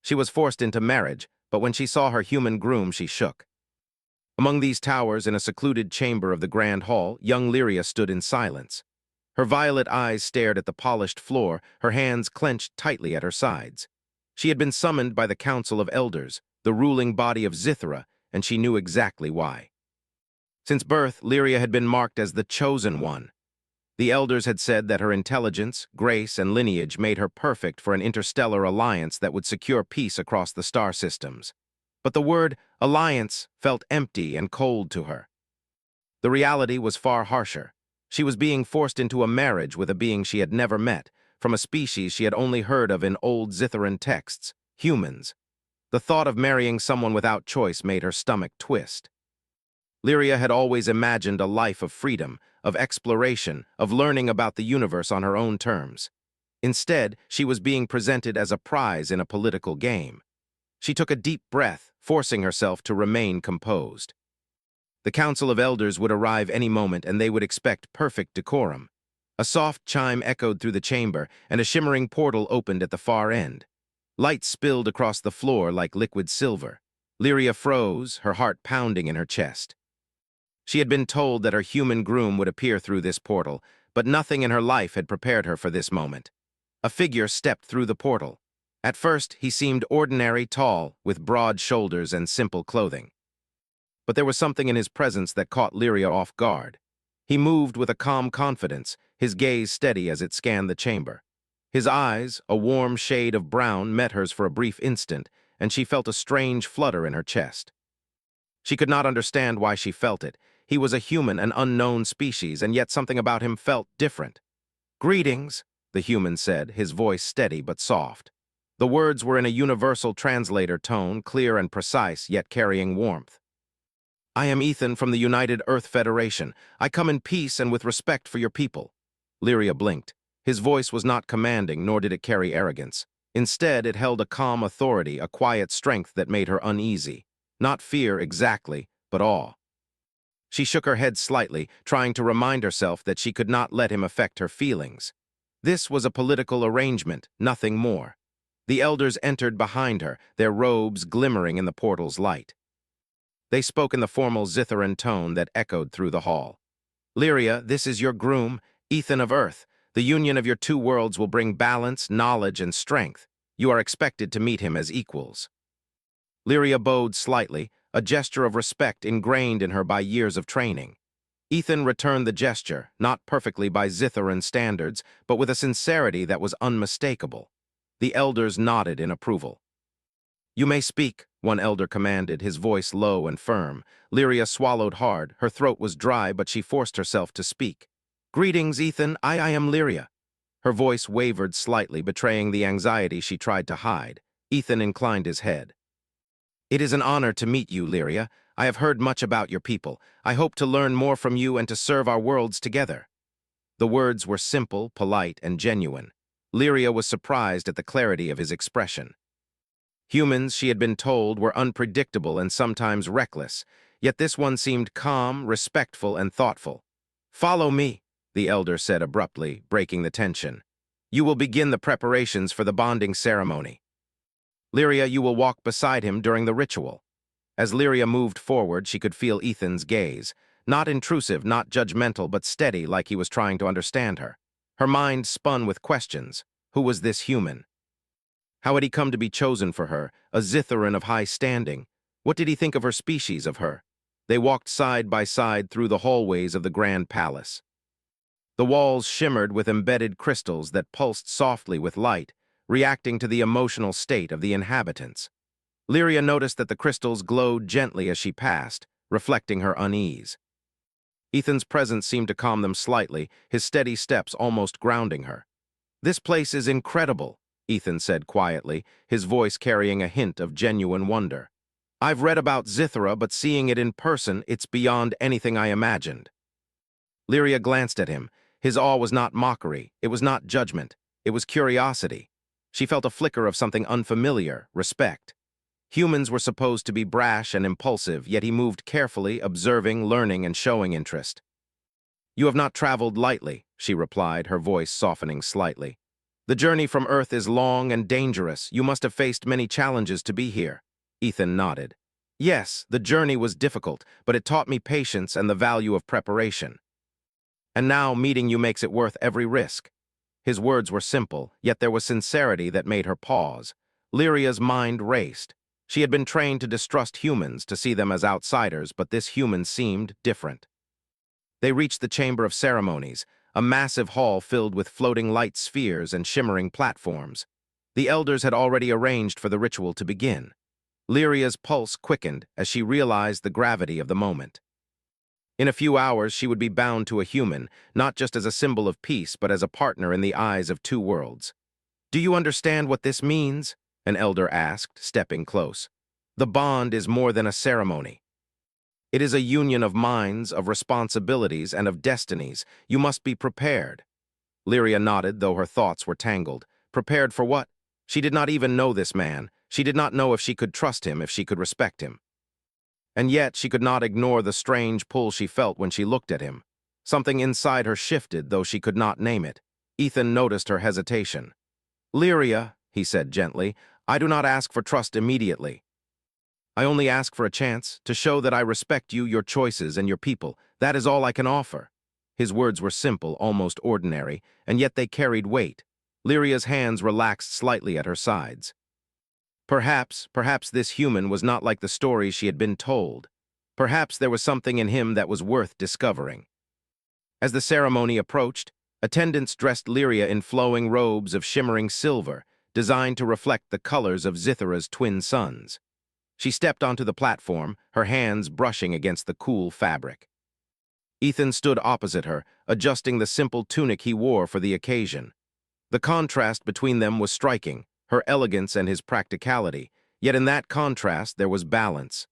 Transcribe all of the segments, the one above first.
She was forced into marriage, but when she saw her human groom, she shook. Among these towers, in a secluded chamber of the grand hall, young Lyria stood in silence. Her violet eyes stared at the polished floor, her hands clenched tightly at her sides. She had been summoned by the Council of Elders, the ruling body of Zithra, and she knew exactly why. Since birth, Lyria had been marked as the chosen one. The elders had said that her intelligence, grace, and lineage made her perfect for an interstellar alliance that would secure peace across the star systems. But the word alliance felt empty and cold to her. The reality was far harsher. She was being forced into a marriage with a being she had never met, from a species she had only heard of in old Zithran texts, humans. The thought of marrying someone without choice made her stomach twist. Lyria had always imagined a life of freedom, of exploration, of learning about the universe on her own terms. Instead, she was being presented as a prize in a political game. She took a deep breath, forcing herself to remain composed. The Council of Elders would arrive any moment, and they would expect perfect decorum. A soft chime echoed through the chamber, and a shimmering portal opened at the far end. Light spilled across the floor like liquid silver. Lyria froze, her heart pounding in her chest. She had been told that her human groom would appear through this portal, but nothing in her life had prepared her for this moment. A figure stepped through the portal. At first, he seemed ordinary, tall, with broad shoulders and simple clothing. But there was something in his presence that caught Lyria off guard. He moved with a calm confidence, his gaze steady as it scanned the chamber. His eyes, a warm shade of brown, met hers for a brief instant, and she felt a strange flutter in her chest. She could not understand why she felt it. He was a human, an unknown species, and yet something about him felt different. "Greetings," the human said, his voice steady but soft. The words were in a universal translator tone, clear and precise, yet carrying warmth. "I am Ethan from the United Earth Federation. I come in peace and with respect for your people." Lyria blinked. His voice was not commanding, nor did it carry arrogance. Instead, it held a calm authority, a quiet strength that made her uneasy. Not fear exactly, but awe. She shook her head slightly, trying to remind herself that she could not let him affect her feelings. This was a political arrangement, nothing more. The elders entered behind her, their robes glimmering in the portal's light. They spoke in the formal Zitharan tone that echoed through the hall. "Lyria, this is your groom, Ethan of Earth. The union of your two worlds will bring balance, knowledge, and strength. You are expected to meet him as equals." Lyria bowed slightly, a gesture of respect ingrained in her by years of training. Ethan returned the gesture, not perfectly by Zitharan standards, but with a sincerity that was unmistakable. The elders nodded in approval. "You may speak," one elder commanded, his voice low and firm. Lyria swallowed hard. Her throat was dry, but she forced herself to speak. "Greetings, Ethan. I am Lyria." Her voice wavered slightly, betraying the anxiety she tried to hide. Ethan inclined his head. "It is an honor to meet you, Lyria. I have heard much about your people. I hope to learn more from you and to serve our worlds together." The words were simple, polite, and genuine. Lyria was surprised at the clarity of his expression. Humans, she had been told, were unpredictable and sometimes reckless, yet this one seemed calm, respectful, and thoughtful. "Follow me," the elder said abruptly, breaking the tension. "You will begin the preparations for the bonding ceremony. Lyria, you will walk beside him during the ritual." As Lyria moved forward, she could feel Ethan's gaze. Not intrusive, not judgmental, but steady, like he was trying to understand her. Her mind spun with questions. Who was this human? How had he come to be chosen for her, a Zitharan of high standing? What did he think of her species, of her? They walked side by side through the hallways of the grand palace. The walls shimmered with embedded crystals that pulsed softly with light, reacting to the emotional state of the inhabitants. Lyria noticed that the crystals glowed gently as she passed, reflecting her unease. Ethan's presence seemed to calm them slightly, his steady steps almost grounding her. "This place is incredible," Ethan said quietly, his voice carrying a hint of genuine wonder. "I've read about Zithra, but seeing it in person, it's beyond anything I imagined." Lyria glanced at him. His awe was not mockery, it was not judgment, it was curiosity. She felt a flicker of something unfamiliar, respect. Humans were supposed to be brash and impulsive, yet he moved carefully, observing, learning, and showing interest. "You have not traveled lightly," she replied, her voice softening slightly. The journey from Earth is long and dangerous. You must have faced many challenges to be here. Ethan nodded. Yes, the journey was difficult, but it taught me patience and the value of preparation. And now meeting you makes it worth every risk. His words were simple, yet there was sincerity that made her pause. Lyria's mind raced. She had been trained to distrust humans, to see them as outsiders, but this human seemed different. They reached the Chamber of Ceremonies, a massive hall filled with floating light spheres and shimmering platforms. The elders had already arranged for the ritual to begin. Lyria's pulse quickened as she realized the gravity of the moment. In a few hours, she would be bound to a human, not just as a symbol of peace, but as a partner in the eyes of two worlds. Do you understand what this means? An elder asked, stepping close. The bond is more than a ceremony. It is a union of minds, of responsibilities, and of destinies. You must be prepared. Lyria nodded, though her thoughts were tangled. Prepared for what? She did not even know this man. She did not know if she could trust him, if she could respect him. And yet she could not ignore the strange pull she felt when she looked at him. Something inside her shifted, though she could not name it. Ethan noticed her hesitation. Lyria, he said gently, I do not ask for trust immediately. I only ask for a chance to show that I respect you, your choices, and your people. That is all I can offer. His words were simple, almost ordinary, and yet they carried weight. Lyria's hands relaxed slightly at her sides. Perhaps this human was not like the stories she had been told. Perhaps there was something in him that was worth discovering. As the ceremony approached, attendants dressed Lyria in flowing robes of shimmering silver, designed to reflect the colors of Zithara's twin sons. She stepped onto the platform, her hands brushing against the cool fabric. Ethan stood opposite her, adjusting the simple tunic he wore for the occasion. The contrast between them was striking, her elegance and his practicality, yet in that contrast there was balance.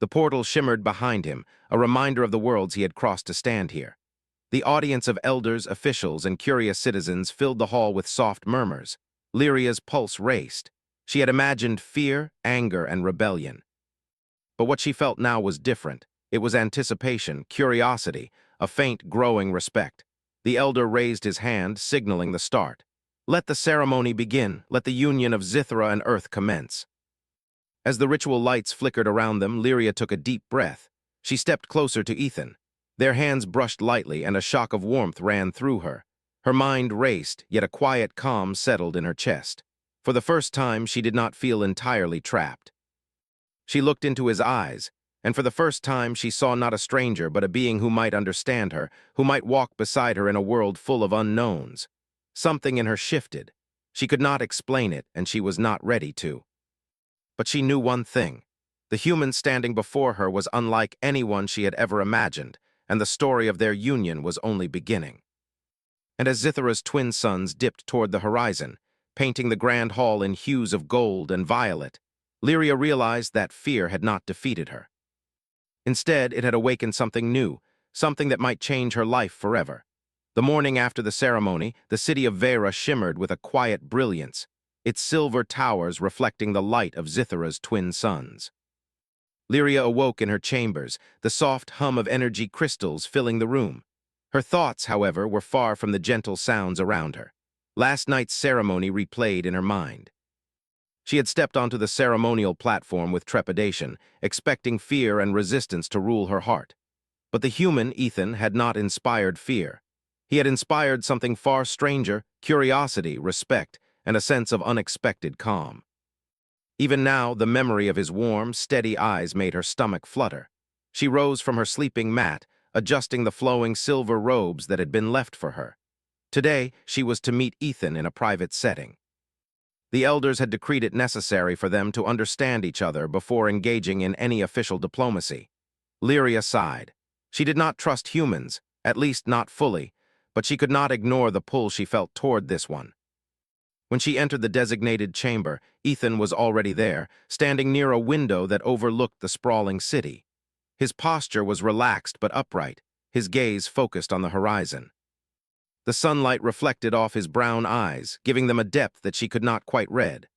The portal shimmered behind him, a reminder of the worlds he had crossed to stand here. The audience of elders, officials, and curious citizens filled the hall with soft murmurs. Lyria's pulse raced. She had imagined fear, anger, and rebellion. But what she felt now was different. It was anticipation, curiosity, a faint, growing respect. The elder raised his hand, signaling the start. Let the ceremony begin. Let the union of Zithara and Earth commence. As the ritual lights flickered around them, Lyria took a deep breath. She stepped closer to Ethan. Their hands brushed lightly, and a shock of warmth ran through her. Her mind raced, yet a quiet calm settled in her chest. For the first time, she did not feel entirely trapped. She looked into his eyes, and for the first time she saw not a stranger but a being who might understand her, who might walk beside her in a world full of unknowns. Something in her shifted. She could not explain it, and she was not ready to. But she knew one thing. The human standing before her was unlike anyone she had ever imagined, and the story of their union was only beginning. And as Zithara's twin sons dipped toward the horizon, painting the grand hall in hues of gold and violet, Lyria realized that fear had not defeated her. Instead, it had awakened something new, something that might change her life forever. The morning after the ceremony, the city of Vera shimmered with a quiet brilliance, its silver towers reflecting the light of Zithara's twin sons. Lyria awoke in her chambers, the soft hum of energy crystals filling the room. Her thoughts, however, were far from the gentle sounds around her. Last night's ceremony replayed in her mind. She had stepped onto the ceremonial platform with trepidation, expecting fear and resistance to rule her heart. But the human, Ethan, had not inspired fear. He had inspired something far stranger: curiosity, respect, and a sense of unexpected calm. Even now, the memory of his warm, steady eyes made her stomach flutter. She rose from her sleeping mat, adjusting the flowing silver robes that had been left for her. Today, she was to meet Ethan in a private setting. The elders had decreed it necessary for them to understand each other before engaging in any official diplomacy. Lyria sighed. She did not trust humans, at least not fully, but she could not ignore the pull she felt toward this one. When she entered the designated chamber, Ethan was already there, standing near a window that overlooked the sprawling city. His posture was relaxed but upright, his gaze focused on the horizon. The sunlight reflected off his brown eyes, giving them a depth that she could not quite read.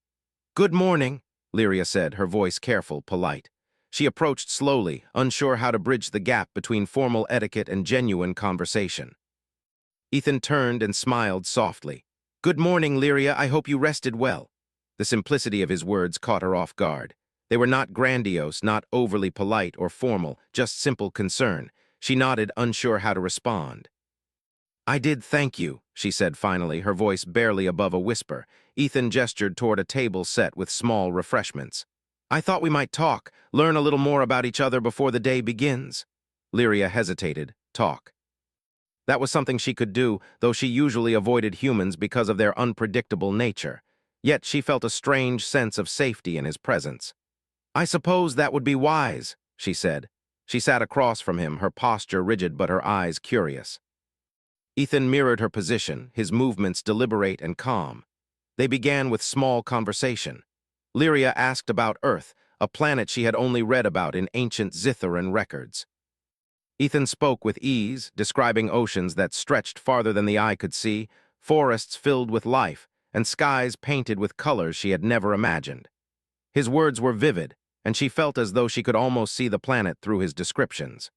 "Good morning," Lyria said, her voice careful, polite. She approached slowly, unsure how to bridge the gap between formal etiquette and genuine conversation. Ethan turned and smiled softly. Good morning, Lyria. I hope you rested well. The simplicity of his words caught her off guard. They were not grandiose, not overly polite or formal, just simple concern. She nodded, unsure how to respond. I did, thank you, she said finally, her voice barely above a whisper. Ethan gestured toward a table set with small refreshments. I thought we might talk, learn a little more about each other before the day begins. Lyria hesitated. Talk. That was something she could do, though she usually avoided humans because of their unpredictable nature. Yet she felt a strange sense of safety in his presence. I suppose that would be wise, she said. She sat across from him, her posture rigid but her eyes curious. Ethan mirrored her position, his movements deliberate and calm. They began with small conversation. Lyria asked about Earth, a planet she had only read about in ancient Zitharan records. Ethan spoke with ease, describing oceans that stretched farther than the eye could see, forests filled with life, and skies painted with colors she had never imagined. His words were vivid, and she felt as though she could almost see the planet through his descriptions.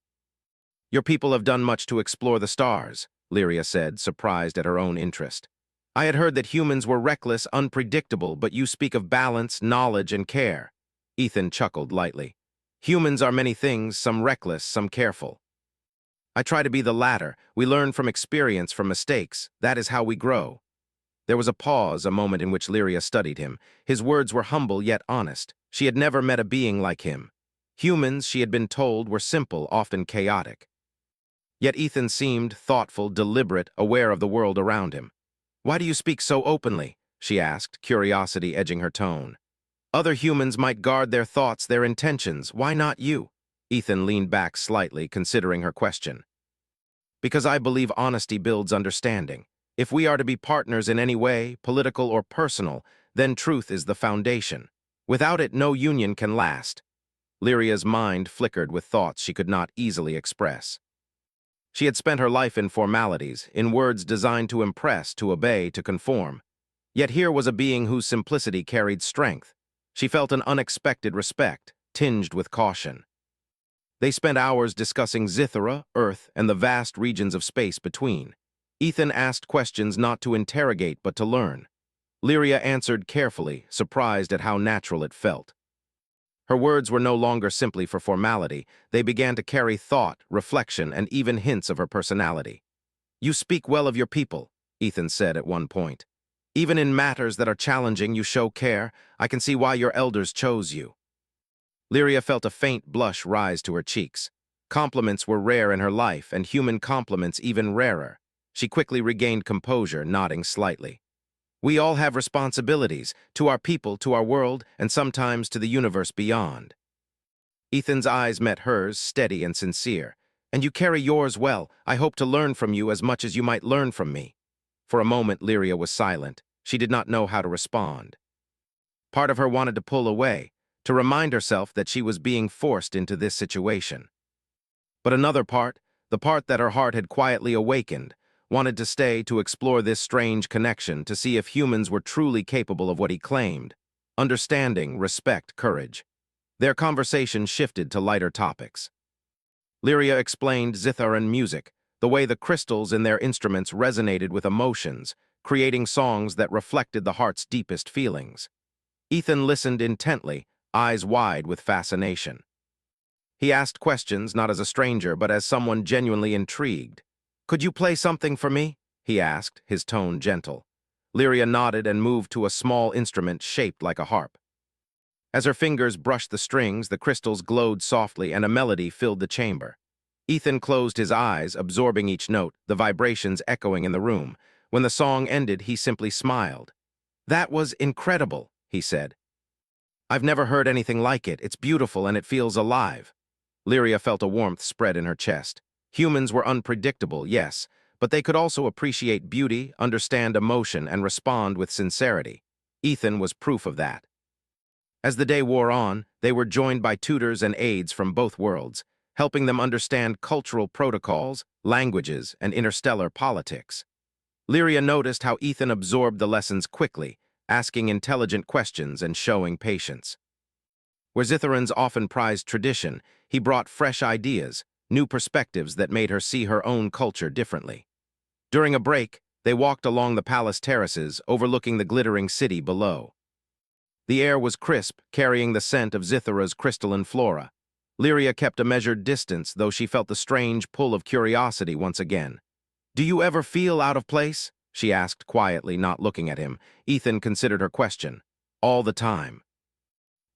Your people have done much to explore the stars, Lyria said, surprised at her own interest. I had heard that humans were reckless, unpredictable, but you speak of balance, knowledge, and care. Ethan chuckled lightly. Humans are many things, some reckless, some careful. I try to be the latter. We learn from experience, from mistakes. That is how we grow. There was a pause, a moment in which Lyria studied him. His words were humble yet honest. She had never met a being like him. Humans, she had been told, were simple, often chaotic. Yet Ethan seemed thoughtful, deliberate, aware of the world around him. Why do you speak so openly? She asked, curiosity edging her tone. Other humans might guard their thoughts, their intentions. Why not you? Ethan leaned back slightly, considering her question. Because I believe honesty builds understanding. If we are to be partners in any way, political or personal, then truth is the foundation. Without it, no union can last. Lyria's mind flickered with thoughts she could not easily express. She had spent her life in formalities, in words designed to impress, to obey, to conform. Yet here was a being whose simplicity carried strength. She felt an unexpected respect, tinged with caution. They spent hours discussing Zithara, Earth, and the vast regions of space between. Ethan asked questions not to interrogate but to learn. Lyria answered carefully, surprised at how natural it felt. Her words were no longer simply for formality. They began to carry thought, reflection, and even hints of her personality. You speak well of your people, Ethan said at one point. Even in matters that are challenging, you show care. I can see why your elders chose you. Lyria felt a faint blush rise to her cheeks. Compliments were rare in her life, and human compliments even rarer. She quickly regained composure, nodding slightly. We all have responsibilities, to our people, to our world, and sometimes to the universe beyond. Ethan's eyes met hers, steady and sincere. And you carry yours well. I hope to learn from you as much as you might learn from me. For a moment, Lyria was silent. She did not know how to respond. Part of her wanted to pull away, to remind herself that she was being forced into this situation. But another part, the part that her heart had quietly awakened, wanted to stay to explore this strange connection, to see if humans were truly capable of what he claimed. Understanding, respect, courage. Their conversation shifted to lighter topics. Lyria explained Zitharan music, the way the crystals in their instruments resonated with emotions, creating songs that reflected the heart's deepest feelings. Ethan listened intently, eyes wide with fascination. He asked questions not as a stranger, but as someone genuinely intrigued. Could you play something for me? He asked, his tone gentle. Lyria nodded and moved to a small instrument shaped like a harp. As her fingers brushed the strings, the crystals glowed softly and a melody filled the chamber. Ethan closed his eyes, absorbing each note, the vibrations echoing in the room. When the song ended, he simply smiled. That was incredible, he said. I've never heard anything like it. It's beautiful and it feels alive. Lyria felt a warmth spread in her chest. Humans were unpredictable, yes, but they could also appreciate beauty, understand emotion, and respond with sincerity. Ethan was proof of that. As the day wore on, they were joined by tutors and aides from both worlds, helping them understand cultural protocols, languages, and interstellar politics. Lyria noticed how Ethan absorbed the lessons quickly, asking intelligent questions and showing patience. Where Zitharans often prized tradition, he brought fresh ideas, new perspectives that made her see her own culture differently. During a break, They walked along the palace terraces, overlooking the glittering city below. The air was crisp, carrying the scent of Zithara's crystalline flora. Lyria kept a measured distance, though she felt the strange pull of curiosity once again. "Do you ever feel out of place?" she asked quietly, not looking at him. Ethan considered her question. "All the time.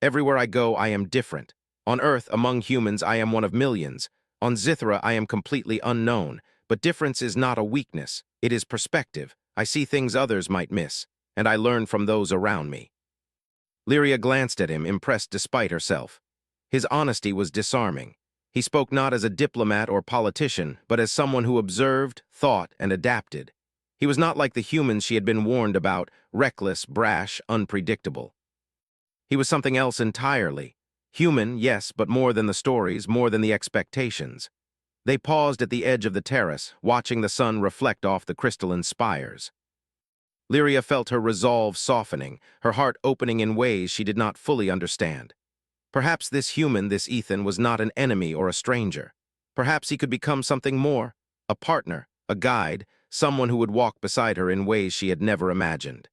Everywhere I go, I am different. On Earth, among humans, I am one of millions. On Zithra, I am completely unknown. But difference is not a weakness. It is perspective. I see things others might miss, and I learn from those around me." Lyria glanced at him, impressed despite herself. His honesty was disarming. He spoke not as a diplomat or politician, but as someone who observed, thought, and adapted. He was not like the humans she had been warned about, reckless, brash, unpredictable. He was something else entirely. Human, yes, but more than the stories, more than the expectations. They paused at the edge of the terrace, watching the sun reflect off the crystalline spires. Lyria felt her resolve softening, her heart opening in ways she did not fully understand. Perhaps this human, this Ethan, was not an enemy or a stranger. Perhaps he could become something more, a partner, a guide, someone who would walk beside her in ways she had never imagined.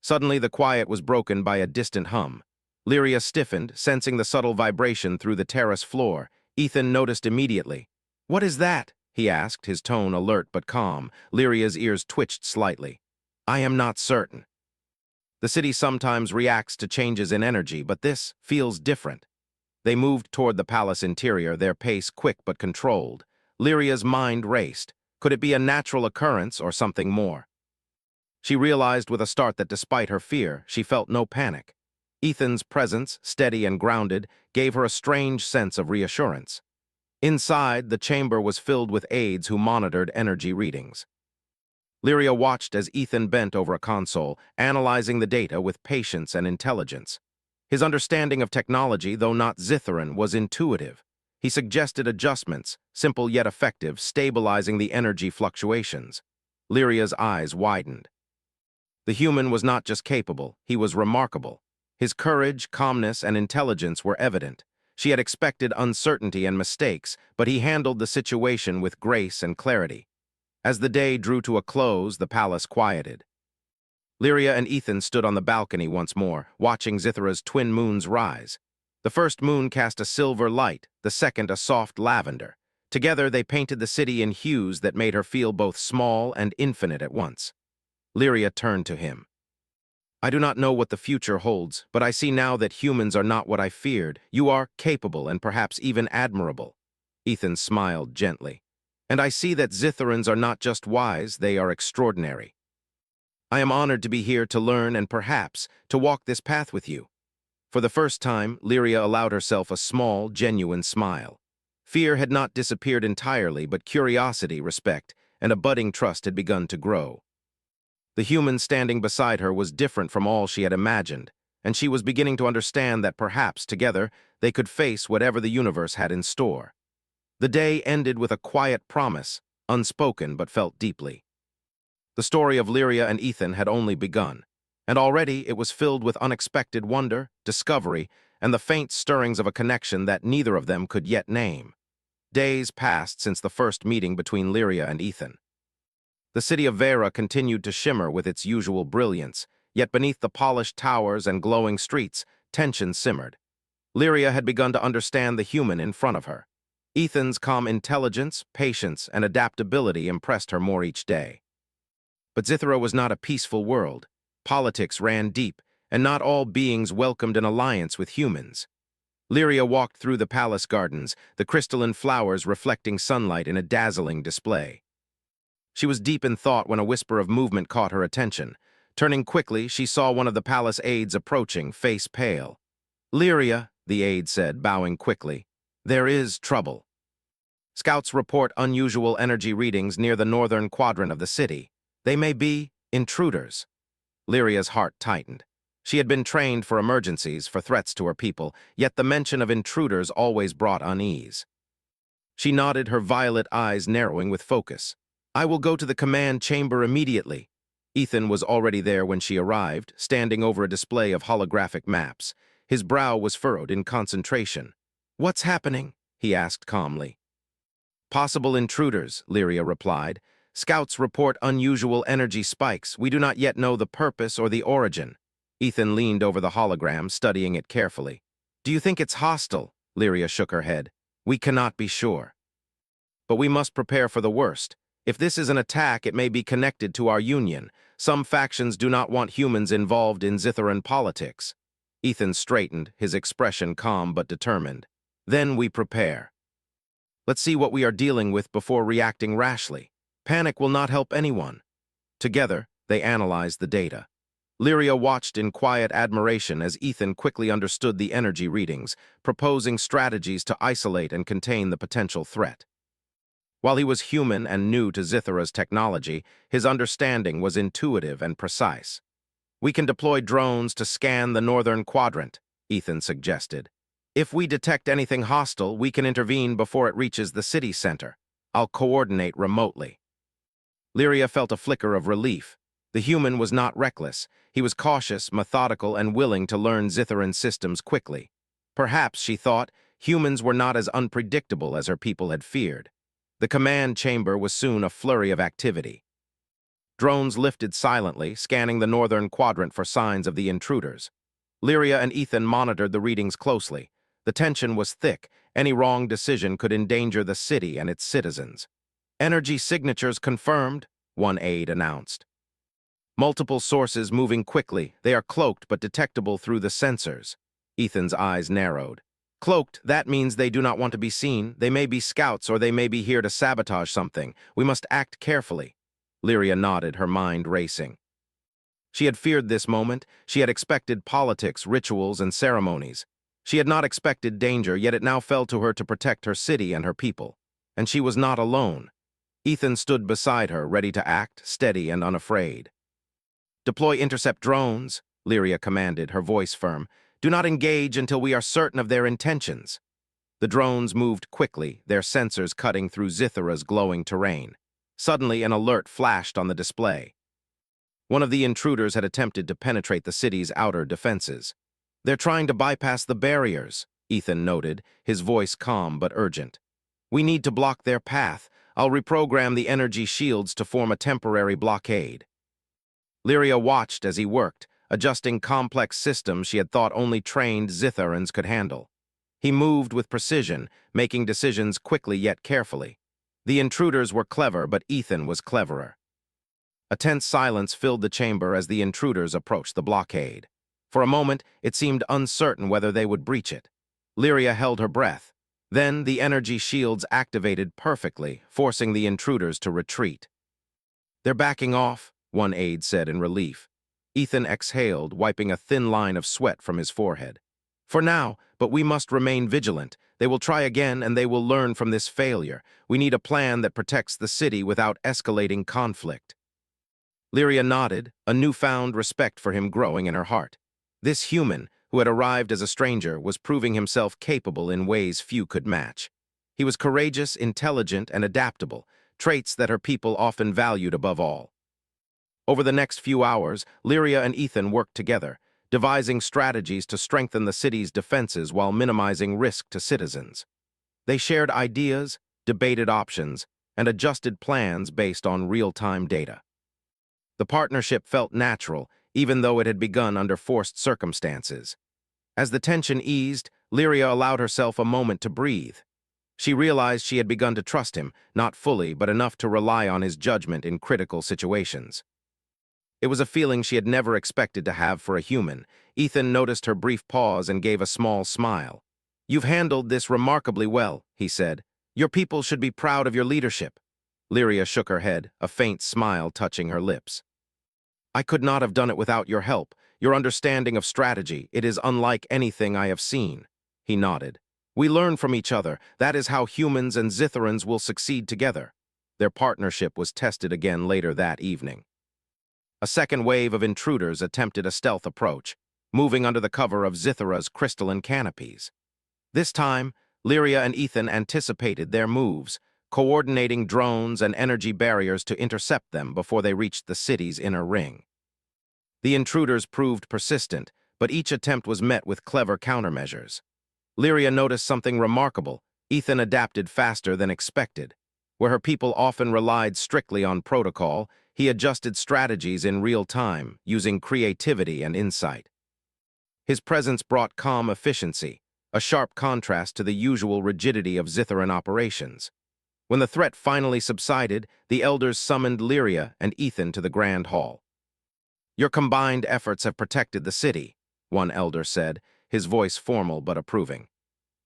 Suddenly, the quiet was broken by a distant hum. Lyria stiffened, sensing the subtle vibration through the terrace floor. Ethan noticed immediately. "What is that?" he asked, his tone alert but calm. Lyria's ears twitched slightly. "I am not certain. The city sometimes reacts to changes in energy, but this feels different." They moved toward the palace interior, their pace quick but controlled. Lyria's mind raced. Could it be a natural occurrence or something more? She realized with a start that despite her fear, she felt no panic. Ethan's presence, steady and grounded, gave her a strange sense of reassurance. Inside, the chamber was filled with aides who monitored energy readings. Lyria watched as Ethan bent over a console, analyzing the data with patience and intelligence. His understanding of technology, though not Zitharan, was intuitive. He suggested adjustments, simple yet effective, stabilizing the energy fluctuations. Lyria's eyes widened. The human was not just capable, he was remarkable. His courage, calmness, and intelligence were evident. She had expected uncertainty and mistakes, but he handled the situation with grace and clarity. As the day drew to a close, the palace quieted. Lyria and Ethan stood on the balcony once more, watching Zithara's twin moons rise. The first moon cast a silver light, the second a soft lavender. Together they painted the city in hues that made her feel both small and infinite at once. Lyria turned to him. "I do not know what the future holds, but I see now that humans are not what I feared. You are capable and perhaps even admirable." Ethan smiled gently. "And I see that Zitharans are not just wise, they are extraordinary. I am honored to be here to learn and perhaps to walk this path with you." For the first time, Lyria allowed herself a small, genuine smile. Fear had not disappeared entirely, but curiosity, respect, and a budding trust had begun to grow. The human standing beside her was different from all she had imagined, and she was beginning to understand that perhaps, together, they could face whatever the universe had in store. The day ended with a quiet promise, unspoken but felt deeply. The story of Lyria and Ethan had only begun, and already it was filled with unexpected wonder, discovery, and the faint stirrings of a connection that neither of them could yet name. Days passed since the first meeting between Lyria and Ethan. The city of Vera continued to shimmer with its usual brilliance, yet beneath the polished towers and glowing streets, tension simmered. Lyria had begun to understand the human in front of her. Ethan's calm intelligence, patience, and adaptability impressed her more each day. But Zithara was not a peaceful world. Politics ran deep, and not all beings welcomed an alliance with humans. Lyria walked through the palace gardens, the crystalline flowers reflecting sunlight in a dazzling display. She was deep in thought when a whisper of movement caught her attention. Turning quickly, she saw one of the palace aides approaching, face pale. "Lyria," the aide said, bowing quickly, "there is trouble. Scouts report unusual energy readings near the northern quadrant of the city. They may be intruders." Lyria's heart tightened. She had been trained for emergencies, for threats to her people, yet the mention of intruders always brought unease. She nodded, her violet eyes narrowing with focus. "I will go to the command chamber immediately." Ethan was already there when she arrived, standing over a display of holographic maps. His brow was furrowed in concentration. "What's happening?" he asked calmly. "Possible intruders," Lyria replied. Scouts report unusual energy spikes. We do not yet know the purpose or the origin. Ethan leaned over the hologram, studying it carefully. Do you think it's hostile? Lyria shook her head. We cannot be sure. But we must prepare for the worst. If this is an attack, it may be connected to our union. Some factions do not want humans involved in Zitharan politics. Ethan straightened, his expression calm but determined. Then we prepare. Let's see what we are dealing with before reacting rashly. Panic will not help anyone. Together, they analyzed the data. Lyria watched in quiet admiration as Ethan quickly understood the energy readings, proposing strategies to isolate and contain the potential threat. While he was human and new to Zithara's technology, his understanding was intuitive and precise. We can deploy drones to scan the northern quadrant, Ethan suggested. If we detect anything hostile, we can intervene before it reaches the city center. I'll coordinate remotely. Lyria felt a flicker of relief. The human was not reckless. He was cautious, methodical, and willing to learn Zitharan systems quickly. Perhaps, she thought, humans were not as unpredictable as her people had feared. The command chamber was soon a flurry of activity. Drones lifted silently, scanning the northern quadrant for signs of the intruders. Lyria and Ethan monitored the readings closely. The tension was thick. Any wrong decision could endanger the city and its citizens. Energy signatures confirmed, one aide announced. Multiple sources moving quickly. They are cloaked but detectable through the sensors. Ethan's eyes narrowed. Cloaked, that means they do not want to be seen. They may be scouts or they may be here to sabotage something. We must act carefully. Lyria nodded, her mind racing. She had feared this moment. She had expected politics, rituals, and ceremonies. She had not expected danger, yet it now fell to her to protect her city and her people. And she was not alone. Ethan stood beside her, ready to act, steady and unafraid. Deploy intercept drones, Lyria commanded, her voice firm. Do not engage until we are certain of their intentions. The drones moved quickly, their sensors cutting through Zithara's glowing terrain. Suddenly, an alert flashed on the display. One of the intruders had attempted to penetrate the city's outer defenses. They're trying to bypass the barriers, Ethan noted, his voice calm but urgent. We need to block their path. I'll reprogram the energy shields to form a temporary blockade. Lyria watched as he worked, adjusting complex systems she had thought only trained Zitharans could handle. He moved with precision, making decisions quickly yet carefully. The intruders were clever, but Ethan was cleverer. A tense silence filled the chamber as the intruders approached the blockade. For a moment, it seemed uncertain whether they would breach it. Lyria held her breath. Then the energy shields activated perfectly, forcing the intruders to retreat. They're backing off, one aide said in relief. Ethan exhaled, wiping a thin line of sweat from his forehead. For now, but we must remain vigilant. They will try again and they will learn from this failure. We need a plan that protects the city without escalating conflict. Lyria nodded, a newfound respect for him growing in her heart. This human, who had arrived as a stranger, was proving himself capable in ways few could match. He was courageous, intelligent, and adaptable, traits that her people often valued above all. Over the next few hours, Lyria and Ethan worked together, devising strategies to strengthen the city's defenses while minimizing risk to citizens. They shared ideas, debated options, and adjusted plans based on real-time data. The partnership felt natural, even though it had begun under forced circumstances. As the tension eased, Lyria allowed herself a moment to breathe. She realized she had begun to trust him, not fully, but enough to rely on his judgment in critical situations. It was a feeling she had never expected to have for a human. Ethan noticed her brief pause and gave a small smile. You've handled this remarkably well, he said. Your people should be proud of your leadership. Lyria shook her head, a faint smile touching her lips. I could not have done it without your help. Your understanding of strategy, it is unlike anything I have seen. He nodded. We learn from each other. That is how humans and Zitharans will succeed together. Their partnership was tested again later that evening. A second wave of intruders attempted a stealth approach, moving under the cover of Zithara's crystalline canopies. This time, Lyria and Ethan anticipated their moves, coordinating drones and energy barriers to intercept them before they reached the city's inner ring. The intruders proved persistent, but each attempt was met with clever countermeasures. Lyria noticed something remarkable. Ethan adapted faster than expected. Where her people often relied strictly on protocol, he adjusted strategies in real time, using creativity and insight. His presence brought calm efficiency, a sharp contrast to the usual rigidity of Zitharan operations. When the threat finally subsided, the elders summoned Lyria and Ethan to the Grand Hall. "Your combined efforts have protected the city," one elder said, his voice formal but approving.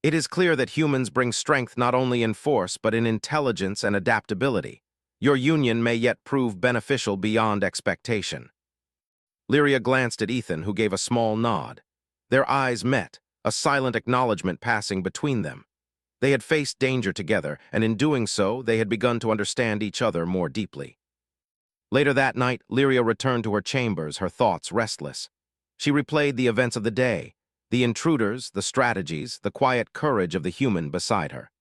"It is clear that humans bring strength not only in force but in intelligence and adaptability. Your union may yet prove beneficial beyond expectation." Lyria glanced at Ethan, who gave a small nod. Their eyes met, a silent acknowledgement passing between them. They had faced danger together, and in doing so, they had begun to understand each other more deeply. Later that night, Lyria returned to her chambers, her thoughts restless. She replayed the events of the day, the intruders, the strategies, the quiet courage of the human beside her.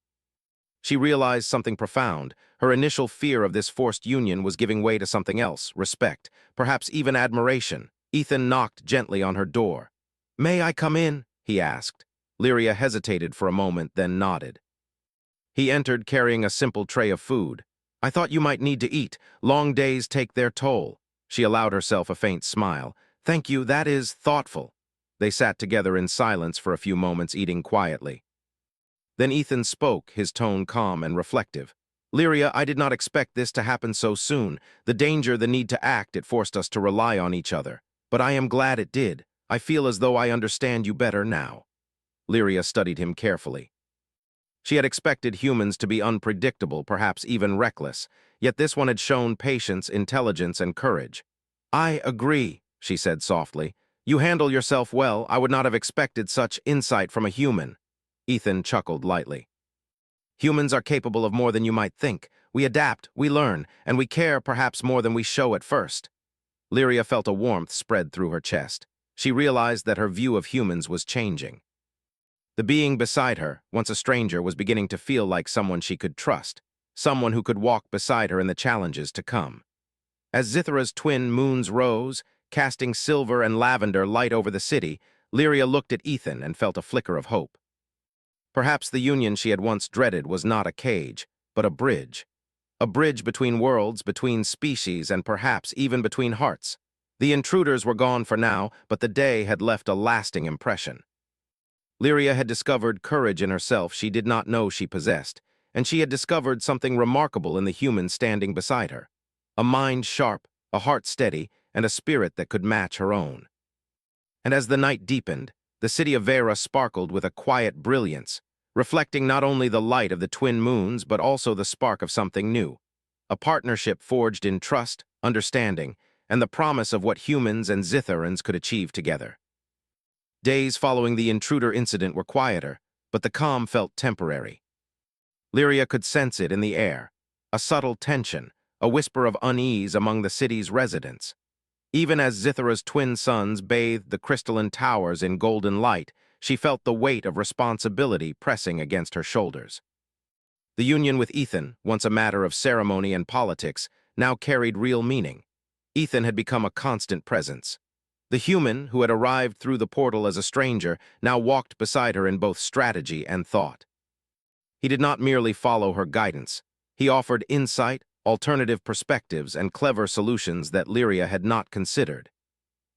She realized something profound. Her initial fear of this forced union was giving way to something else, respect, perhaps even admiration. Ethan knocked gently on her door. "May I come in?" he asked. Lyria hesitated for a moment, then nodded. He entered carrying a simple tray of food. "I thought you might need to eat. Long days take their toll." She allowed herself a faint smile. "Thank you, that is thoughtful." They sat together in silence for a few moments, eating quietly. Then Ethan spoke, his tone calm and reflective. "Lyria, I did not expect this to happen so soon. The danger, the need to act, it forced us to rely on each other. But I am glad it did. I feel as though I understand you better now." Lyria studied him carefully. She had expected humans to be unpredictable, perhaps even reckless, yet this one had shown patience, intelligence, and courage. "I agree," she said softly. "You handle yourself well. I would not have expected such insight from a human." Ethan chuckled lightly. "Humans are capable of more than you might think. We adapt, we learn, and we care perhaps more than we show at first." Lyria felt a warmth spread through her chest. She realized that her view of humans was changing. The being beside her, once a stranger, was beginning to feel like someone she could trust, someone who could walk beside her in the challenges to come. As Zithara's twin moons rose, casting silver and lavender light over the city, Lyria looked at Ethan and felt a flicker of hope. Perhaps the union she had once dreaded was not a cage, but a bridge. A bridge between worlds, between species, and perhaps even between hearts. The intruders were gone for now, but the day had left a lasting impression. Lyria had discovered courage in herself she did not know she possessed, and she had discovered something remarkable in the human standing beside her. A mind sharp, a heart steady, and a spirit that could match her own. And as the night deepened, the city of Vera sparkled with a quiet brilliance, reflecting not only the light of the twin moons but also the spark of something new. A partnership forged in trust, understanding, and the promise of what humans and Zitharans could achieve together. Days following the intruder incident were quieter, but the calm felt temporary. Lyria could sense it in the air, a subtle tension, a whisper of unease among the city's residents. Even as Zithara's twin suns bathed the crystalline towers in golden light, she felt the weight of responsibility pressing against her shoulders. The union with Ethan, once a matter of ceremony and politics, now carried real meaning. Ethan had become a constant presence. The human, who had arrived through the portal as a stranger, now walked beside her in both strategy and thought. He did not merely follow her guidance. He offered insight, alternative perspectives, and clever solutions that Lyria had not considered.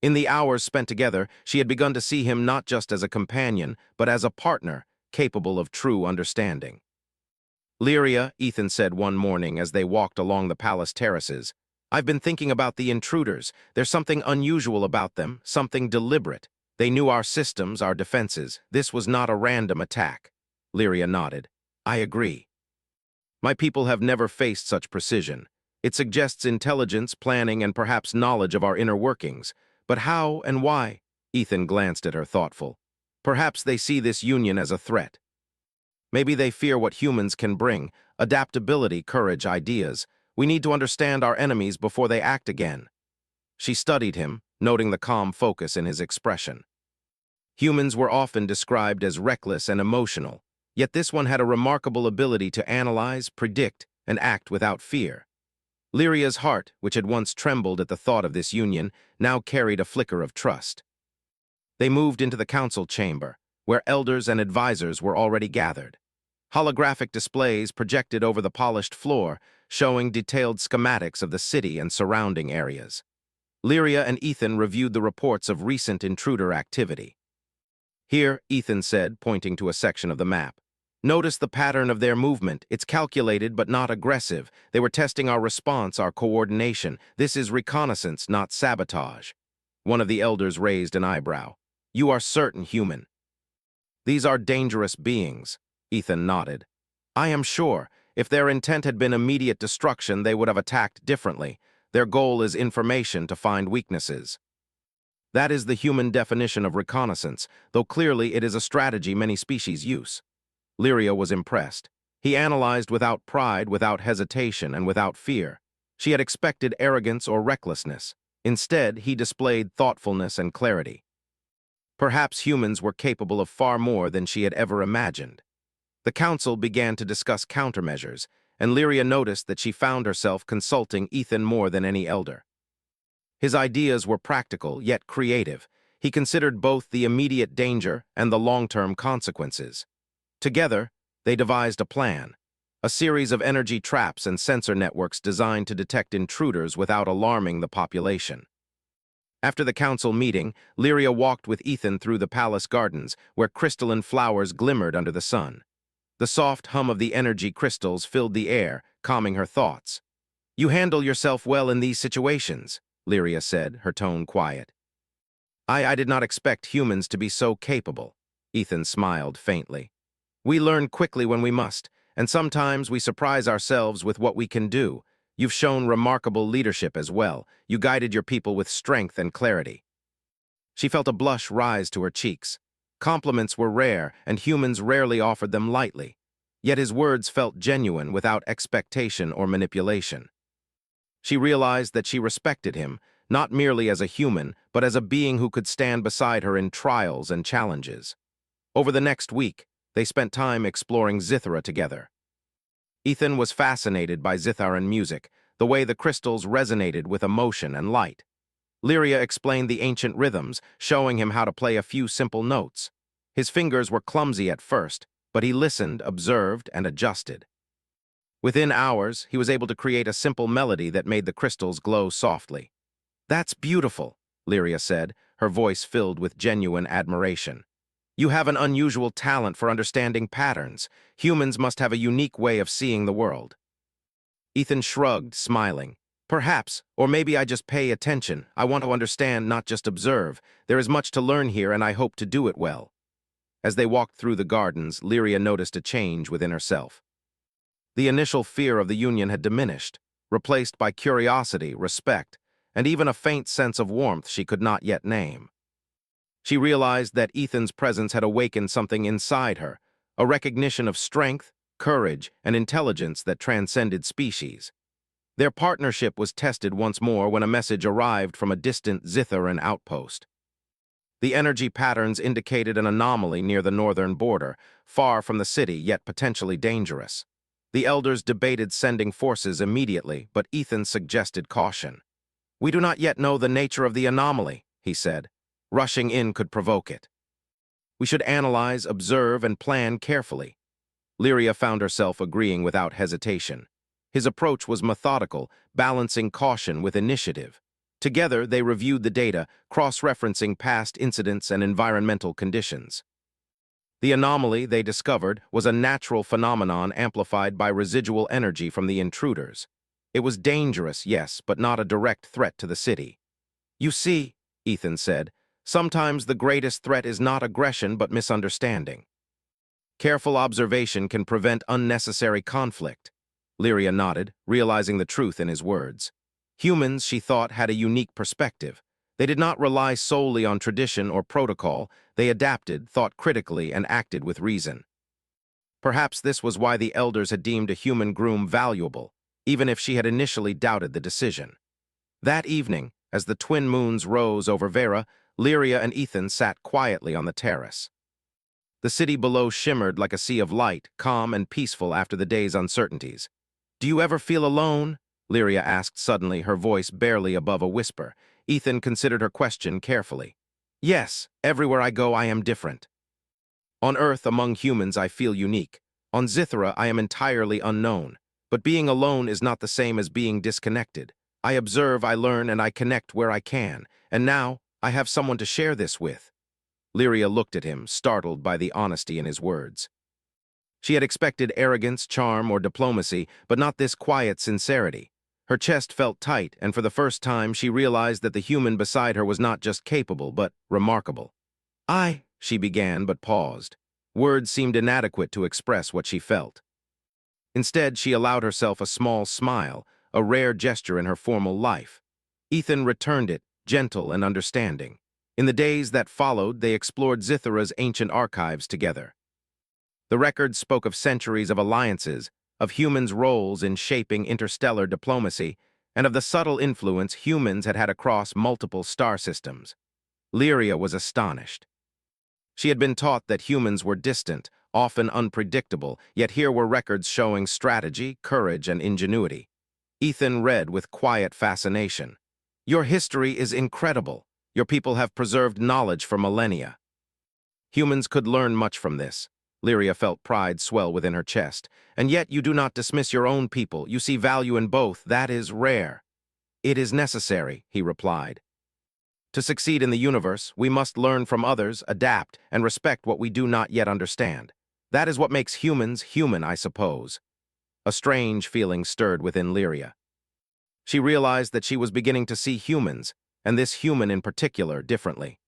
In the hours spent together, she had begun to see him not just as a companion, but as a partner, capable of true understanding. "Lyria," Ethan said one morning as they walked along the palace terraces, "I've been thinking about the intruders. There's something unusual about them, something deliberate. They knew our systems, our defenses. This was not a random attack." Lyria nodded. "I agree. My people have never faced such precision. It suggests intelligence, planning, and perhaps knowledge of our inner workings. But how and why?" Ethan glanced at her, thoughtful. "Perhaps they see this union as a threat. Maybe they fear what humans can bring, adaptability, courage, ideas. We need to understand our enemies before they act again." She studied him, noting the calm focus in his expression. Humans were often described as reckless and emotional, yet this one had a remarkable ability to analyze, predict, and act without fear. Lyria's heart, which had once trembled at the thought of this union, now carried a flicker of trust. They moved into the council chamber, where elders and advisors were already gathered. Holographic displays projected over the polished floor, showing detailed schematics of the city and surrounding areas. Lyria and Ethan reviewed the reports of recent intruder activity. Here, Ethan said, pointing to a section of the map. Notice the pattern of their movement. It's calculated but not aggressive. They were testing our response, our coordination. This is reconnaissance, not sabotage. One of the elders raised an eyebrow. You are certain human. These are dangerous beings, Ethan nodded. I am sure. If their intent had been immediate destruction, they would have attacked differently. Their goal is information to find weaknesses. That is the human definition of reconnaissance, though clearly it is a strategy many species use. Lyria was impressed. He analyzed without pride, without hesitation, and without fear. She had expected arrogance or recklessness. Instead, he displayed thoughtfulness and clarity. Perhaps humans were capable of far more than she had ever imagined. The council began to discuss countermeasures, and Lyria noticed that she found herself consulting Ethan more than any elder. His ideas were practical, yet creative. He considered both the immediate danger and the long-term consequences. Together, they devised a plan, a series of energy traps and sensor networks designed to detect intruders without alarming the population. After the council meeting, Lyria walked with Ethan through the palace gardens, where crystalline flowers glimmered under the sun. The soft hum of the energy crystals filled the air, calming her thoughts. You handle yourself well in these situations, Lyria said, her tone quiet. I did not expect humans to be so capable, Ethan smiled faintly. We learn quickly when we must, and sometimes we surprise ourselves with what we can do. You've shown remarkable leadership as well. You guided your people with strength and clarity. She felt a blush rise to her cheeks. Compliments were rare, and humans rarely offered them lightly. Yet his words felt genuine without expectation or manipulation. She realized that she respected him, not merely as a human, but as a being who could stand beside her in trials and challenges. Over the next week, they spent time exploring Zithara together. Ethan was fascinated by Zitharan music, the way the crystals resonated with emotion and light. Lyria explained the ancient rhythms, showing him how to play a few simple notes. His fingers were clumsy at first, but he listened, observed, and adjusted. Within hours, he was able to create a simple melody that made the crystals glow softly. That's beautiful, Lyria said, her voice filled with genuine admiration. You have an unusual talent for understanding patterns. Humans must have a unique way of seeing the world. Ethan shrugged, smiling. Perhaps, or maybe I just pay attention. I want to understand, not just observe. There is much to learn here, and I hope to do it well. As they walked through the gardens, Lyria noticed a change within herself. The initial fear of the union had diminished, replaced by curiosity, respect, and even a faint sense of warmth she could not yet name. She realized that Ethan's presence had awakened something inside her, a recognition of strength, courage, and intelligence that transcended species. Their partnership was tested once more when a message arrived from a distant Zitharan outpost. The energy patterns indicated an anomaly near the northern border, far from the city yet potentially dangerous. The elders debated sending forces immediately, but Ethan suggested caution. We do not yet know the nature of the anomaly, he said. Rushing in could provoke it. We should analyze, observe, and plan carefully. Lyria found herself agreeing without hesitation. His approach was methodical, balancing caution with initiative. Together, they reviewed the data, cross-referencing past incidents and environmental conditions. The anomaly, they discovered, was a natural phenomenon amplified by residual energy from the intruders. It was dangerous, yes, but not a direct threat to the city. You see, Ethan said, sometimes the greatest threat is not aggression but misunderstanding. Careful observation can prevent unnecessary conflict. Lyria nodded, realizing the truth in his words. Humans, she thought, had a unique perspective. They did not rely solely on tradition or protocol. They adapted, thought critically, and acted with reason. Perhaps this was why the elders had deemed a human groom valuable, even if she had initially doubted the decision. That evening, as the twin moons rose over Vera, Lyria and Ethan sat quietly on the terrace. The city below shimmered like a sea of light, calm and peaceful after the day's uncertainties. Do you ever feel alone? Lyria asked suddenly, her voice barely above a whisper. Ethan considered her question carefully. Yes, everywhere I go I am different. On Earth, among humans, I feel unique. On Zithra, I am entirely unknown, but being alone is not the same as being disconnected. I observe, I learn, and I connect where I can, and now I have someone to share this with." Lyria looked at him, startled by the honesty in his words. She had expected arrogance, charm, or diplomacy, but not this quiet sincerity. Her chest felt tight, and for the first time she realized that the human beside her was not just capable, but remarkable. She began, but paused. Words seemed inadequate to express what she felt. Instead, she allowed herself a small smile, a rare gesture in her formal life. Ethan returned it, gentle and understanding. In the days that followed, they explored Zithra's ancient archives together. The records spoke of centuries of alliances, of humans' roles in shaping interstellar diplomacy, and of the subtle influence humans had had across multiple star systems. Lyria was astonished. She had been taught that humans were distant, often unpredictable, yet here were records showing strategy, courage, and ingenuity. Ethan read with quiet fascination. "Your history is incredible. Your people have preserved knowledge for millennia." Humans could learn much from this. Lyria felt pride swell within her chest. "And yet you do not dismiss your own people. You see value in both. That is rare." "It is necessary," he replied. "To succeed in the universe, we must learn from others, adapt, and respect what we do not yet understand. That is what makes humans human, I suppose." A strange feeling stirred within Lyria. She realized that she was beginning to see humans, and this human in particular, differently.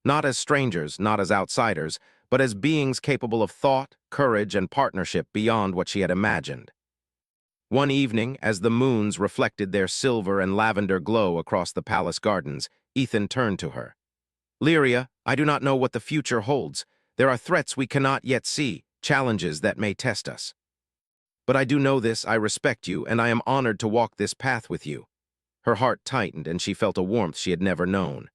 Not as strangers, not as outsiders, but as beings capable of thought, courage, and partnership beyond what she had imagined. One evening, as the moons reflected their silver and lavender glow across the palace gardens, Ethan turned to her. "Lyria, I do not know what the future holds. There are threats we cannot yet see, challenges that may test us. But I do know this, I respect you, and I am honored to walk this path with you." Her heart tightened, and she felt a warmth she had never known.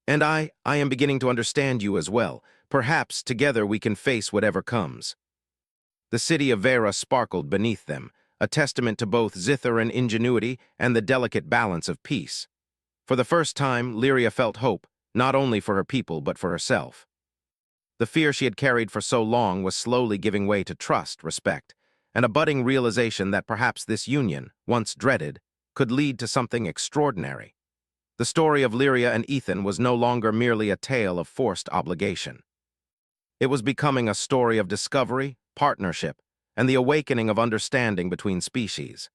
"And I am beginning to understand you as well. Perhaps together we can face whatever comes." The city of Vera sparkled beneath them, a testament to both Zitharan ingenuity and the delicate balance of peace. For the first time, Lyria felt hope, not only for her people but for herself. The fear she had carried for so long was slowly giving way to trust, respect, and a budding realization that perhaps this union, once dreaded, could lead to something extraordinary. The story of Lyria and Ethan was no longer merely a tale of forced obligation. It was becoming a story of discovery, partnership, and the awakening of understanding between species.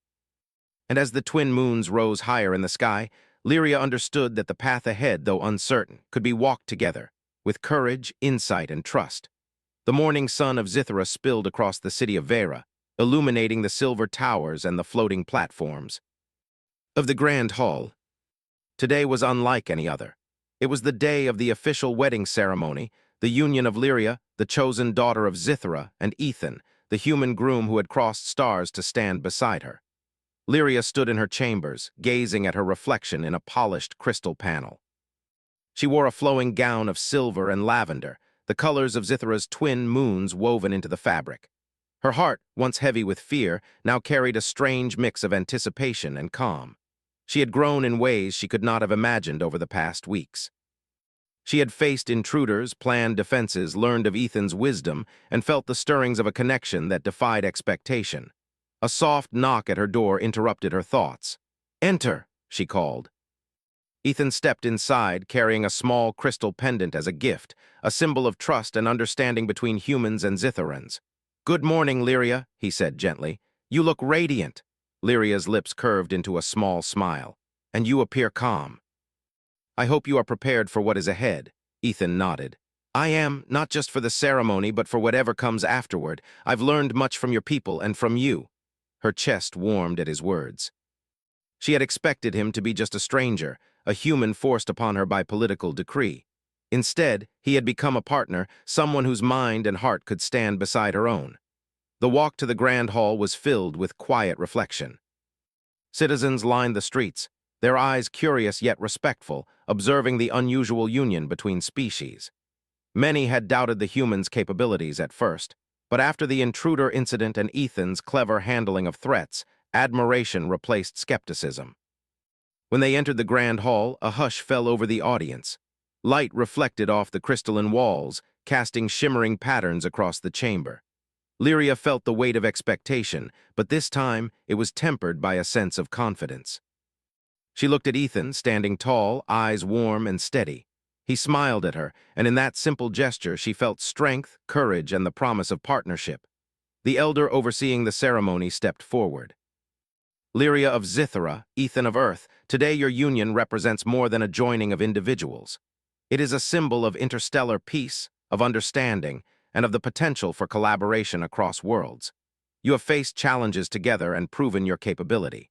And as the twin moons rose higher in the sky, Lyria understood that the path ahead, though uncertain, could be walked together, with courage, insight, and trust. The morning sun of Zithra spilled across the city of Vera, illuminating the silver towers and the floating platforms of the Grand Hall. Today was unlike any other. It was the day of the official wedding ceremony, the union of Lyria, the chosen daughter of Zithra, and Ethan, the human groom who had crossed stars to stand beside her. Lyria stood in her chambers, gazing at her reflection in a polished crystal panel. She wore a flowing gown of silver and lavender, the colors of Zithra's twin moons woven into the fabric. Her heart, once heavy with fear, now carried a strange mix of anticipation and calm. She had grown in ways she could not have imagined over the past weeks. She had faced intruders, planned defenses, learned of Ethan's wisdom, and felt the stirrings of a connection that defied expectation. A soft knock at her door interrupted her thoughts. "Enter," she called. Ethan stepped inside, carrying a small crystal pendant as a gift, a symbol of trust and understanding between humans and Zitharans. "Good morning, Lyria," he said gently. "You look radiant." Lyria's lips curved into a small smile. "And you appear calm." "I hope you are prepared for what is ahead," Ethan nodded. "I am, not just for the ceremony, but for whatever comes afterward. I've learned much from your people and from you." Her chest warmed at his words. She had expected him to be just a stranger, a human forced upon her by political decree. Instead, he had become a partner, someone whose mind and heart could stand beside her own. The walk to the Grand Hall was filled with quiet reflection. Citizens lined the streets, their eyes curious yet respectful, observing the unusual union between species. Many had doubted the humans' capabilities at first, but after the intruder incident and Ethan's clever handling of threats, admiration replaced skepticism. When they entered the Grand Hall, a hush fell over the audience. Light reflected off the crystalline walls, casting shimmering patterns across the chamber. Lyria felt the weight of expectation, but this time it was tempered by a sense of confidence. She looked at Ethan, standing tall, eyes warm and steady. He smiled at her, and in that simple gesture she felt strength, courage, and the promise of partnership. The elder overseeing the ceremony stepped forward. Lyria of Zithara, Ethan of Earth, today your union represents more than a joining of individuals. It is a symbol of interstellar peace, of understanding, and of the potential for collaboration across worlds. You have faced challenges together and proven your capability.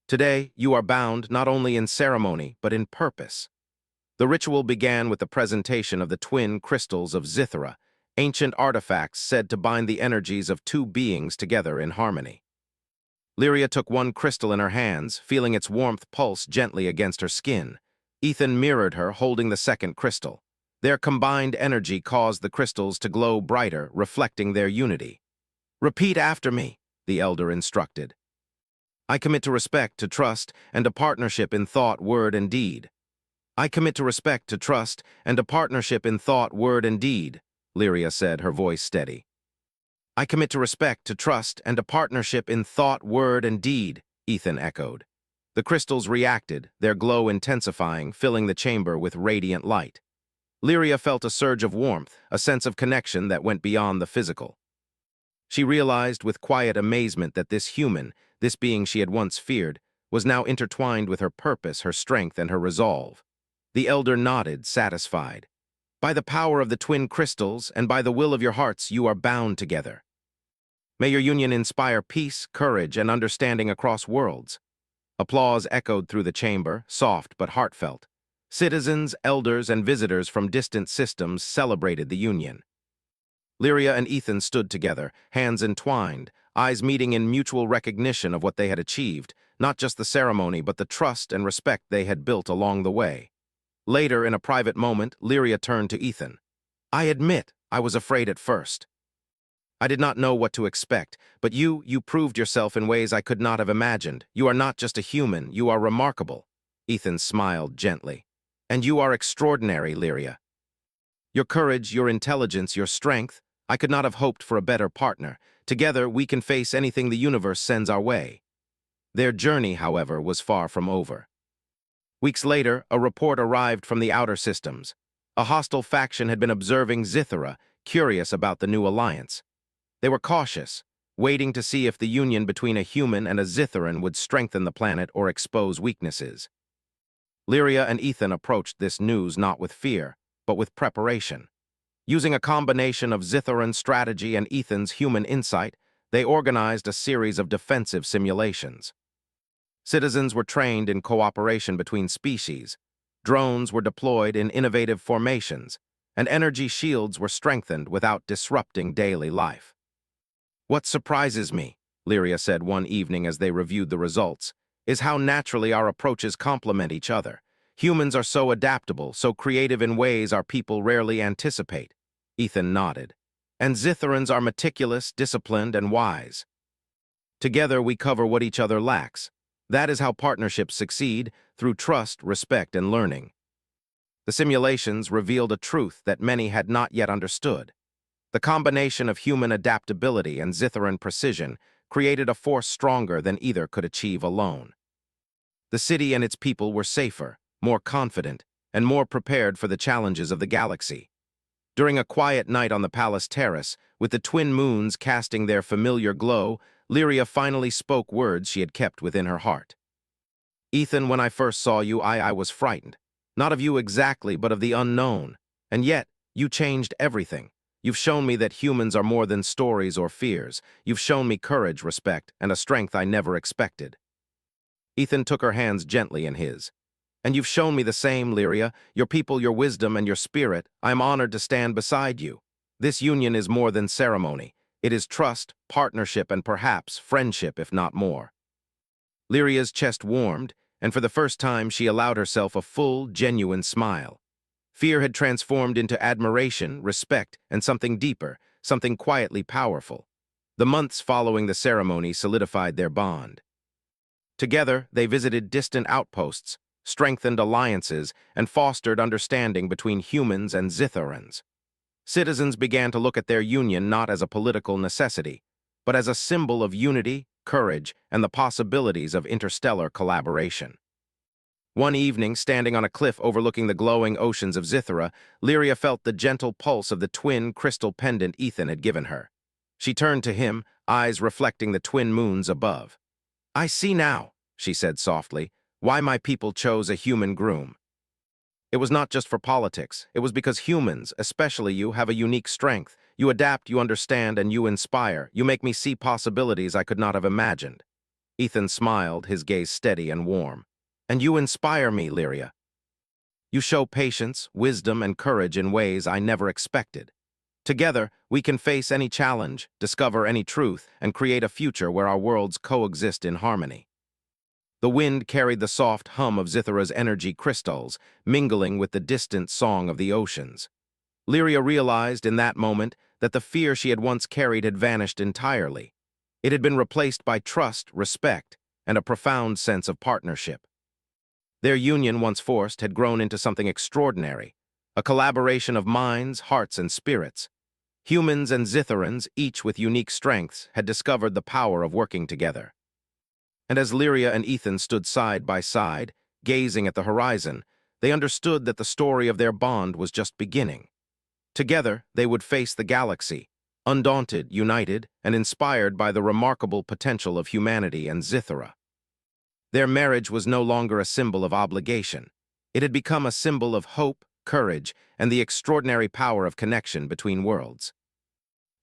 Today, you are bound not only in ceremony, but in purpose. The ritual began with the presentation of the twin crystals of Zithara, ancient artifacts said to bind the energies of two beings together in harmony. Lyria took one crystal in her hands, feeling its warmth pulse gently against her skin. Ethan mirrored her, holding the second crystal. Their combined energy caused the crystals to glow brighter, reflecting their unity. "Repeat after me," the elder instructed. "I commit to respect, to trust, and to partnership in thought, word, and deed." "I commit to respect, to trust, and to partnership in thought, word, and deed," Lyria said, her voice steady. "I commit to respect, to trust, and to partnership in thought, word, and deed," Ethan echoed. The crystals reacted, their glow intensifying, filling the chamber with radiant light. Lyria felt a surge of warmth, a sense of connection that went beyond the physical. She realized with quiet amazement that this human, this being she had once feared, was now intertwined with her purpose, her strength, and her resolve. The elder nodded, satisfied. "By the power of the twin crystals and by the will of your hearts, you are bound together. May your union inspire peace, courage, and understanding across worlds." Applause echoed through the chamber, soft but heartfelt. Citizens, elders, and visitors from distant systems celebrated the union. Lyria and Ethan stood together, hands entwined, eyes meeting in mutual recognition of what they had achieved, not just the ceremony, but the trust and respect they had built along the way. Later, in a private moment, Lyria turned to Ethan. "I admit, I was afraid at first. I did not know what to expect, but you proved yourself in ways I could not have imagined. You are not just a human, you are remarkable." Ethan smiled gently. "And you are extraordinary, Lyria. Your courage, your intelligence, your strength, I could not have hoped for a better partner. Together, we can face anything the universe sends our way." Their journey, however, was far from over. Weeks later, a report arrived from the outer systems. A hostile faction had been observing Zithara, curious about the new alliance. They were cautious, waiting to see if the union between a human and a Zitharan would strengthen the planet or expose weaknesses. Lyria and Ethan approached this news not with fear, but with preparation. Using a combination of Zitharan strategy and Ethan's human insight, they organized a series of defensive simulations. Citizens were trained in cooperation between species, drones were deployed in innovative formations, and energy shields were strengthened without disrupting daily life. "What surprises me," Lyria said one evening as they reviewed the results, "is how naturally our approaches complement each other. Humans are so adaptable, so creative in ways our people rarely anticipate." Ethan nodded. "And Zitharans are meticulous, disciplined, and wise. Together we cover what each other lacks. That is how partnerships succeed, through trust, respect, and learning." The simulations revealed a truth that many had not yet understood. The combination of human adaptability and Zitharan precision created a force stronger than either could achieve alone. The city and its people were safer, more confident, and more prepared for the challenges of the galaxy. During a quiet night on the palace terrace, with the twin moons casting their familiar glow, Lyria finally spoke words she had kept within her heart. "Ethan, when I first saw you, I was frightened. Not of you exactly, but of the unknown. And yet, you changed everything. You've shown me that humans are more than stories or fears. You've shown me courage, respect, and a strength I never expected." Ethan took her hands gently in his. "And you've shown me the same, Lyria, your people, your wisdom, and your spirit. I am honored to stand beside you. This union is more than ceremony. It is trust, partnership, and perhaps friendship, if not more." Lyria's chest warmed, and for the first time she allowed herself a full, genuine smile. Fear had transformed into admiration, respect, and something deeper, something quietly powerful. The months following the ceremony solidified their bond. Together, they visited distant outposts, strengthened alliances, and fostered understanding between humans and Zitharans. Citizens began to look at their union not as a political necessity, but as a symbol of unity, courage, and the possibilities of interstellar collaboration. One evening, standing on a cliff overlooking the glowing oceans of Zithera, Lyria felt the gentle pulse of the twin crystal pendant Ethan had given her. She turned to him, eyes reflecting the twin moons above. "I see now," she said softly, "why my people chose a human groom. It was not just for politics. It was because humans, especially you, have a unique strength. You adapt, you understand, and you inspire. You make me see possibilities I could not have imagined." Ethan smiled, his gaze steady and warm. "And you inspire me, Lyria. You show patience, wisdom, and courage in ways I never expected. Together, we can face any challenge, discover any truth, and create a future where our worlds coexist in harmony." The wind carried the soft hum of Zithera's energy crystals, mingling with the distant song of the oceans. Lyria realized in that moment that the fear she had once carried had vanished entirely. It had been replaced by trust, respect, and a profound sense of partnership. Their union, once forced, had grown into something extraordinary, a collaboration of minds, hearts, and spirits. Humans and Zitherans, each with unique strengths, had discovered the power of working together. And as Lyria and Ethan stood side by side, gazing at the horizon, they understood that the story of their bond was just beginning. Together, they would face the galaxy, undaunted, united, and inspired by the remarkable potential of humanity and Zithera. Their marriage was no longer a symbol of obligation. It had become a symbol of hope, courage, and the extraordinary power of connection between worlds.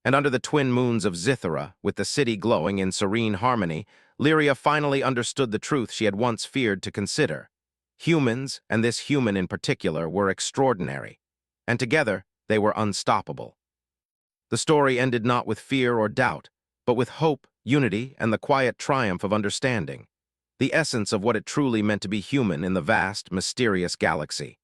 And under the twin moons of Zithera, with the city glowing in serene harmony, Lyria finally understood the truth she had once feared to consider. Humans, and this human in particular, were extraordinary, and together they were unstoppable. The story ended not with fear or doubt, but with hope, unity, and the quiet triumph of understanding, the essence of what it truly meant to be human in the vast, mysterious galaxy.